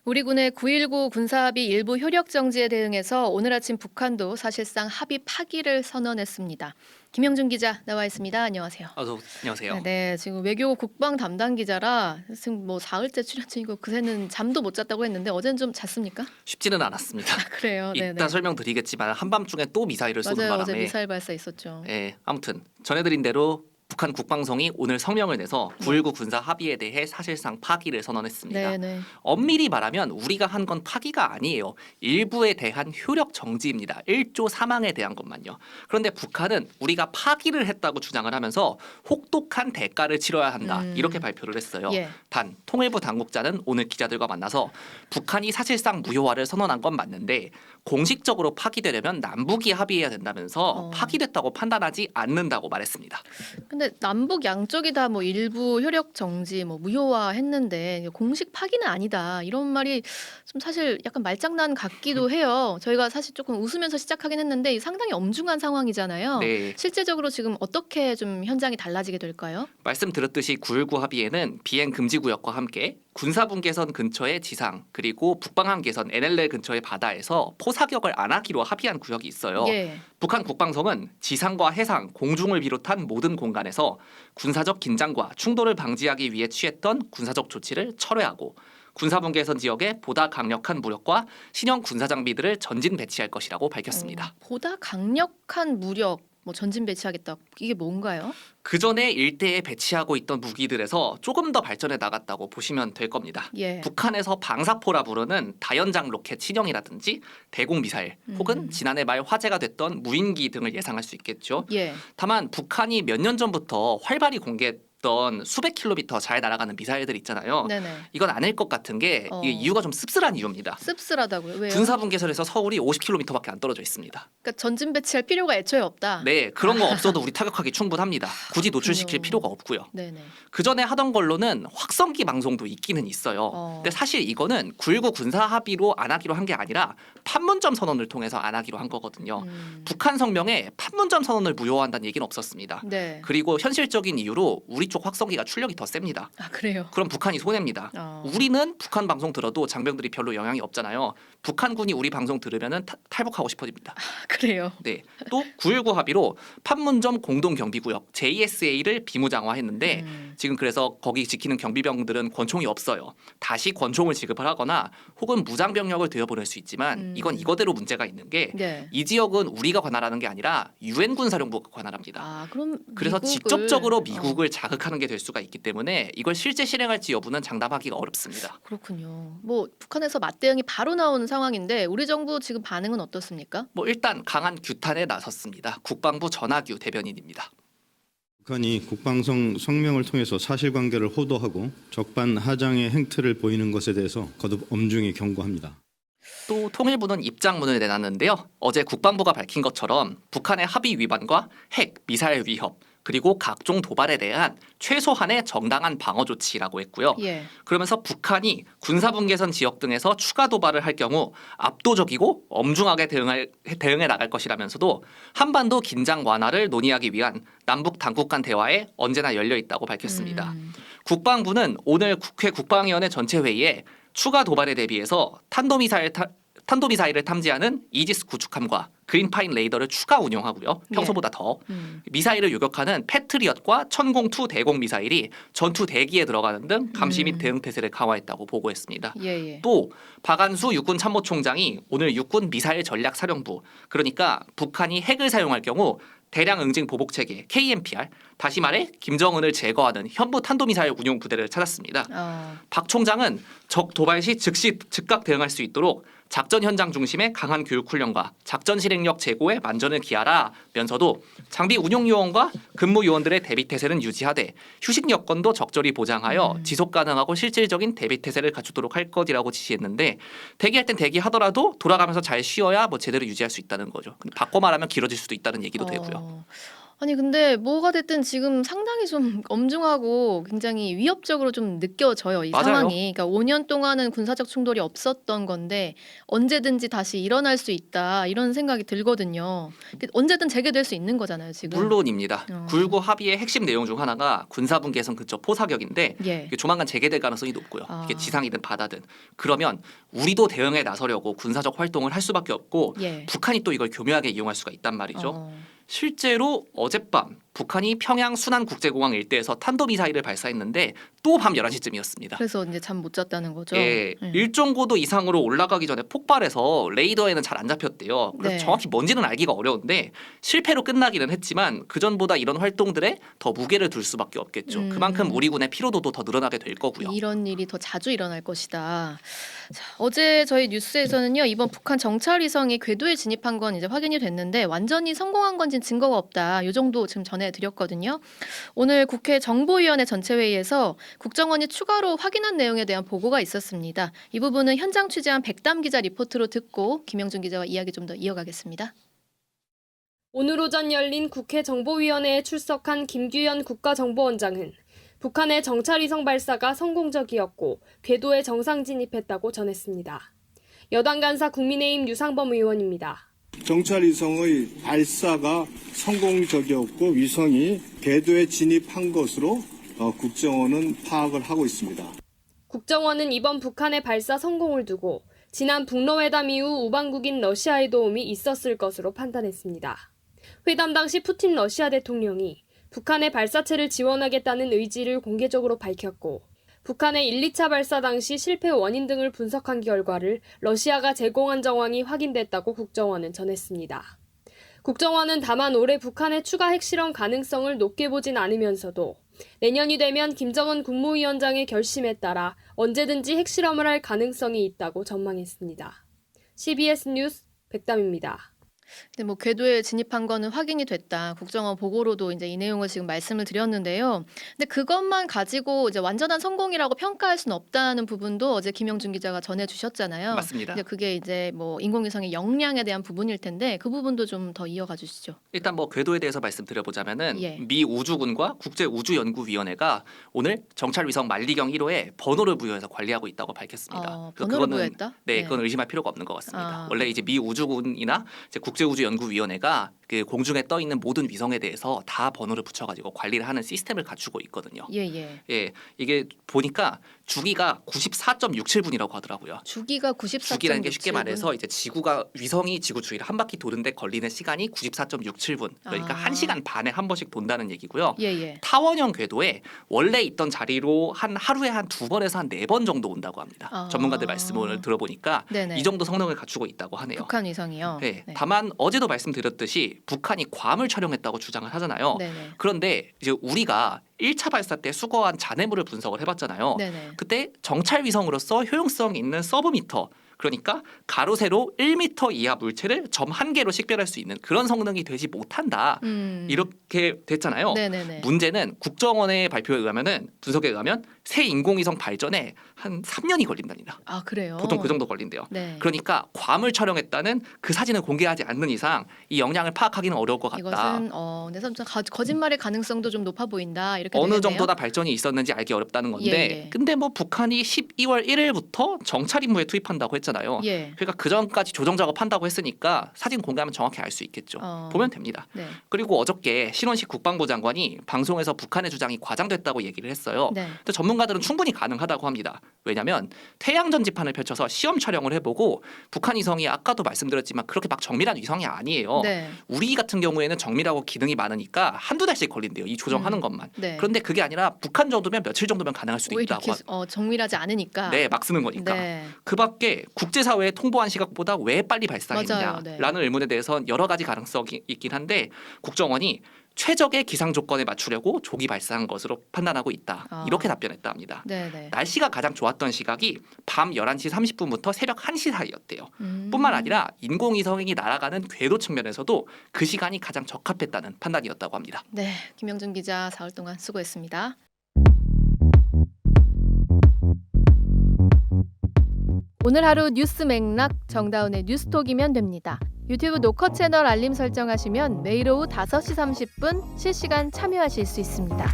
우리 군의 9.19 군사합의 일부 효력 정지에 대응해서 오늘 아침 북한도 사실상 합의 파기를 선언했습니다. 김영준 기자 나와 있습니다. 안녕하세요. 안녕하세요. 네, 지금 외교 국방 담당 기자라 지금 뭐 사흘째 출연 중이고 그새는 잠도 못 잤다고 했는데 어제는 좀 잤습니까? 쉽지는 않았습니다. 아, 그래요. 이따 네네. 설명드리겠지만 한밤중에 또 미사일을 쏘는 맞아요. 어제 바람에 미사일 발사 있었죠. 아무튼 전해드린 대로 북한 국방성이 오늘 성명을 내서 9.19 군사 합의에 대해 사실상 파기를 선언했습니다. 네네. 엄밀히 말하면 우리가 한 건 파기가 아니에요. 일부에 대한 효력 정지입니다. 1조 사망에 대한 것만요. 그런데 북한은 우리가 파기를 했다고 주장을 하면서 혹독한 대가를 치러야 한다. 이렇게 발표를 했어요. 예. 단 통일부 당국자는 오늘 기자들과 만나서 북한이 사실상 무효화를 선언한 건 맞는데 공식적으로 파기되려면 남북이 합의해야 된다면서 파기됐다고 판단하지 않는다고 말했습니다. 근데 남북 양쪽이 다 뭐 일부 효력 정지, 뭐 무효화 했는데 공식 파기는 아니다. 이런 말이 좀 사실 약간 말장난 같기도 해요. 저희가 사실 조금 웃으면서 시작하긴 했는데 상당히 엄중한 상황이잖아요. 네. 실제적으로 지금 어떻게 좀 현장이 달라지게 될까요? 말씀드렸듯이 9.19 합의에는 비행 금지 구역과 함께 군사분계선 근처의 지상 그리고 북방한계선 NLL 근처의 바다에서 포사격을 안 하기로 합의한 구역이 있어요. 예. 북한 국방성은 지상과 해상, 공중을 비롯한 모든 공간에서 군사적 긴장과 충돌을 방지하기 위해 취했던 군사적 조치를 철회하고 군사분계선 지역에 보다 강력한 무력과 신형 군사 장비들을 전진 배치할 것이라고 밝혔습니다. 보다 강력한 무력, 뭐 전진 배치하겠다. 이게 뭔가요? 그 전에 일대에 배치하고 있던 무기들에서 조금 더 발전해 나갔다고 보시면 될 겁니다. 예. 북한에서 방사포라 부르는 다연장 로켓 신형이라든지 대공 미사일 혹은 지난해 말 화제가 됐던 무인기 등을 예상할 수 있겠죠. 예. 다만 북한이 몇 년 전부터 활발히 공개했던 수백 킬로미터 잘 날아가는 미사일들 있잖아요. 네네. 이건 아닐 것 같은 게 이게 이유가 좀 씁쓸한 이유입니다. 씁쓸하다고요? 왜요? 군사분계선에서 서울이 50킬로미터밖에 안 떨어져 있습니다. 그러니까 전진 배치할 필요가 애초에 없다. 네, 그런 거 없어도 우리 타격하기 충분합니다. 굳이 노출시킬 그렇군요. 필요가 없고요. 네네. 그 전에 하던 걸로는 확성기 방송도 있기는 있어요. 근데 사실 이거는 9.19 군사 합의로 안 하기로 한 게 아니라 판문점 선언을 통해서 안 하기로 한 거거든요. 북한 성명에 판문점 선언을 무효화한다는 얘기는 없었습니다. 네. 그리고 현실적인 이유로 우리 쪽 확성기가 출력이 더 셉니다. 아, 그래요. 그럼 북한이 손해입니다. 우리는 북한 방송 들어도 장병들이 별로 영향이 없잖아요. 북한군이 우리 방송 들으면은 탈북하고 싶어집니다. 아, 그래요. 네. 또 9.19 합의로 판문점 공동경비구역 JSA를 비무장화했는데 지금 그래서 거기 지키는 경비병들은 권총이 없어요. 다시 권총을 지급을 하거나 혹은 무장병력을 들여보낼 수 있지만 이건 이거대로 문제가 있는 게 이 네. 지역은 우리가 관할하는 게 아니라 유엔 군사령부가 관할합니다. 아, 그럼 그래서 미국을- 직접적으로 미국을 자극하는 게 될 수가 있기 때문에 이걸 실제 실행할지 여부는 장담하기가 어렵습니다. 그렇군요. 뭐 북한에서 맞대응이 바로 나오는 상황인데 우리 정부 지금 반응은 어떻습니까? 뭐 일단 강한 규탄에 나섰습니다. 국방부 전하규 대변인입니다. 북한이 국방성 성명을 통해서 사실관계를 호도하고 적반하장의 행태를 보이는 것에 대해서 거듭 엄중히 경고합니다. 또 통일부는 입장문을 내놨는데요. 어제 국방부가 밝힌 것처럼 북한의 합의 위반과 핵, 미사일 위협 그리고 각종 도발에 대한 최소한의 정당한 방어 조치라고 했고요. 예. 그러면서 북한이 군사분계선 지역 등에서 추가 도발을 할 경우 압도적이고 엄중하게 대응해 나갈 것이라면서도 한반도 긴장 완화를 논의하기 위한 남북 당국 간 대화에 언제나 열려 있다고 밝혔습니다. 국방부는 오늘 국회 국방위원회 전체 회의에 추가 도발에 대비해서 탄도미사일을 탐지하는 이지스 구축함과 그린파인 레이더를 추가 운용하고요. 평소보다 더 미사일을 요격하는 패트리엇과 천공2 대공 미사일이 전투 대기에 들어가는 등 감시 및 대응 태세를 강화했다고 보고했습니다. 예. 또 박안수 육군 참모총장이 오늘 육군 미사일 전략사령부 그러니까 북한이 핵을 사용할 경우 대량 응징 보복 체계 KMPR 다시 말해 김정은을 제거하는 현무 탄도미사일 운용 부대를 찾았습니다. 박 총장은 적 도발 시 즉시 즉각 대응할 수 있도록 작전 현장 중심의 강한 교육 훈련과 작전 실행력 제고에 만전을 기하라면서도 장비 운용 요원과 근무 요원들의 대비 태세는 유지하되 휴식 여건도 적절히 보장하여 지속 가능하고 실질적인 대비 태세를 갖추도록 할 것이라고 지시했는데 대기할 땐 대기하더라도 돌아가면서 잘 쉬어야 뭐 제대로 유지할 수 있다는 거죠. 근데 바꿔 말하면 길어질 수도 있다는 얘기도 되고요. 아니 근데 뭐가 됐든 지금 상당히 좀 엄중하고 굉장히 위협적으로 좀 느껴져요, 이 맞아요. 상황이. 그러니까 5년 동안은 군사적 충돌이 없었던 건데 언제든지 다시 일어날 수 있다 이런 생각이 들거든요. 언제든 재개될 수 있는 거잖아요, 지금. 물론입니다. 어. 9.19 합의의 핵심 내용 중 하나가 군사분 개성 근처 포사격인데 예. 이게 조만간 재개될 가능성이 높고요. 아. 이게 지상이든 바다든. 그러면 우리도 대응에 나서려고 군사적 활동을 할 수밖에 없고 예. 북한이 또 이걸 교묘하게 이용할 수가 있단 말이죠. 어. 실제로 어젯밤 북한이 평양 순안국제공항 일대에서 탄도미사일을 발사했는데 또 밤 11시쯤이었습니다. 그래서 이제 잠 못 잤다는 거죠. 예, 일정 고도 이상으로 올라가기 전에 폭발해서 레이더에는 잘 안 잡혔대요. 그래서 네. 정확히 뭔지는 알기가 어려운데 실패로 끝나기는 했지만 그 전보다 이런 활동들에 더 무게를 둘 수밖에 없겠죠. 그만큼 우리 군의 피로도도 더 늘어나게 될 거고요. 이런 일이 더 자주 일어날 것이다. 자, 어제 저희 뉴스에서는요, 이번 북한 정찰 위성이 궤도에 진입한 건 이제 확인이 됐는데 완전히 성공한 건지는 증거가 없다. 이 정도 지금 전해드렸거든요. 오늘 국회 정보위원회 전체회의에서 국정원이 추가로 확인한 내용에 대한 보고가 있었습니다. 이 부분은 현장 취재한 백담 기자 리포트로 듣고 김영준 기자와 이야기 좀 더 이어가겠습니다. 오늘 오전 열린 국회 정보위원회에 출석한 김규현 국가정보원장은 북한의 정찰위성 발사가 성공적이었고 궤도에 정상 진입했다고 전했습니다. 여당 간사 국민의힘 유상범 의원입니다. 정찰위성의 발사가 성공적이었고 위성이 궤도에 진입한 것으로 국정원은 파악을 하고 있습니다. 국정원은 이번 북한의 발사 성공을 두고 지난 북러회담 이후 우방국인 러시아의 도움이 있었을 것으로 판단했습니다. 회담 당시 푸틴 러시아 대통령이 북한의 발사체를 지원하겠다는 의지를 공개적으로 밝혔고 북한의 1, 2차 발사 당시 실패 원인 등을 분석한 결과를 러시아가 제공한 정황이 확인됐다고 국정원은 전했습니다. 국정원은 다만 올해 북한의 추가 핵실험 가능성을 높게 보진 않으면서도 내년이 되면 김정은 국무위원장의 결심에 따라 언제든지 핵실험을 할 가능성이 있다고 전망했습니다. CBS 뉴스 백담입니다. 근데 뭐 궤도에 진입한 거는 확인이 됐다. 국정원 보고로도 이제 이 내용을 지금 말씀을 드렸는데요. 근데 그것만 가지고 이제 완전한 성공이라고 평가할 수는 없다는 부분도 어제 김영준 기자가 전해주셨잖아요. 맞습니다. 근데 그게 이제 뭐 인공위성의 역량에 대한 부분일 텐데 그 부분도 좀 더 이어가 주시죠. 일단 뭐 궤도에 대해서 말씀드려보자면은 예. 미 우주군과 국제우주연구위원회가 오늘 정찰위성 만리경 1호에 번호를 부여해서 관리하고 있다고 밝혔습니다. 그래서 번호를 부여했다? 네, 그건 의심할 필요가 없는 것 같습니다. 아. 원래 이제 미 우주군이나 이제 국제우주연구위원회가 그 공중에 떠 있는 모든 위성에 대해서 다 번호를 붙여가지고 관리를 하는 시스템을 갖추고 있거든요. 예예. 예, 이게 보니까 주기가 94.67분이라고 하더라고요. 주기가 94.67분. 주기라는 게 쉽게 말해서 이제 위성이 지구 주위를 한 바퀴 도는데 걸리는 시간이 94.67분. 그러니까 아. 1시간 반에 한 번씩 돈다는 얘기고요. 예예. 타원형 궤도에 원래 있던 자리로 하루에 한 2번에서 한 4번 정도 온다고 합니다. 아. 전문가들 말씀을 들어보니까 네네. 이 정도 성능을 갖추고 있다고 하네요. 북한 위성이요. 네, 다만 어제도 말씀드렸듯이 북한이 괌을 촬영했다고 주장을 하잖아요. 네네. 그런데 이제 우리가 1차 발사 때 수거한 잔해물을 분석을 해봤잖아요. 네네. 그때 정찰 위성으로서 효용성 있는 서브미터, 그러니까 가로 세로 1m 이하 물체를 점 한 개로 식별할 수 있는 그런 성능이 되지 못한다. 이렇게 됐잖아요. 네네네. 문제는 국정원의 발표에 의하면은 분석에 의하면 새 인공위성 발전에 한 3년이 걸린답니다. 아 그래요. 보통 그 정도 걸린대요. 네. 그러니까 괌을 촬영했다는 그 사진을 공개하지 않는 이상 이 영향을 파악하기는 어려울 것 같다. 이것은 근데 좀 거짓말의 가능성도 좀 높아 보인다. 이렇게 어느 되겠네요. 정도나 발전이 있었는지 알기 어렵다는 건데 예. 근데 뭐 북한이 12월 1일부터 정찰 임무에 투입한다고 했잖아요. 예. 그러니까 그 전까지 조정 작업한다고 했으니까 사진 공개하면 정확히 알 수 있겠죠. 보면 됩니다. 네. 그리고 어저께 신원식 국방부 장관이 방송에서 북한의 주장이 과장됐다고 얘기를 했어요. 네. 근데 전문가들은 충분히 가능하다고 합니다. 왜냐하면 태양 전지판을 펼쳐서 시험 촬영을 해보고 북한 위성이 아까도 말씀드렸지만 그렇게 막 정밀한 위성이 아니에요. 네. 우리 같은 경우에는 정밀하고 기능이 많으니까 한두 달씩 걸린대요. 이 조정하는 것만. 네. 그런데 그게 아니라 북한 정도면 며칠 정도면 가능할 수도 왜 있다고. 이렇게 정밀하지 않으니까. 네, 막 쓰는 거니까. 네. 그밖에 국제사회에 통보한 시각보다 왜 빨리 맞아요. 발사했느냐라는 네. 의문에 대해서는 여러 가지 가능성이 있긴 한데 국정원이 최적의 기상 조건에 맞추려고 조기 발사한 것으로 판단하고 있다. 이렇게 답변했다 합니다. 네네. 날씨가 가장 좋았던 시각이 밤 11시 30분부터 새벽 1시 사이였대요. 뿐만 아니라 인공위성이 날아가는 궤도 측면에서도 그 시간이 가장 적합했다는 판단이었다고 합니다. 네, 김영준 기자 4월 동안 수고했습니다. 오늘 하루 뉴스 맥락 정다운의 뉴스톡이면 됩니다. 유튜브 노컷 채널 알림 설정하시면 매일 오후 5시 30분 실시간 참여하실 수 있습니다.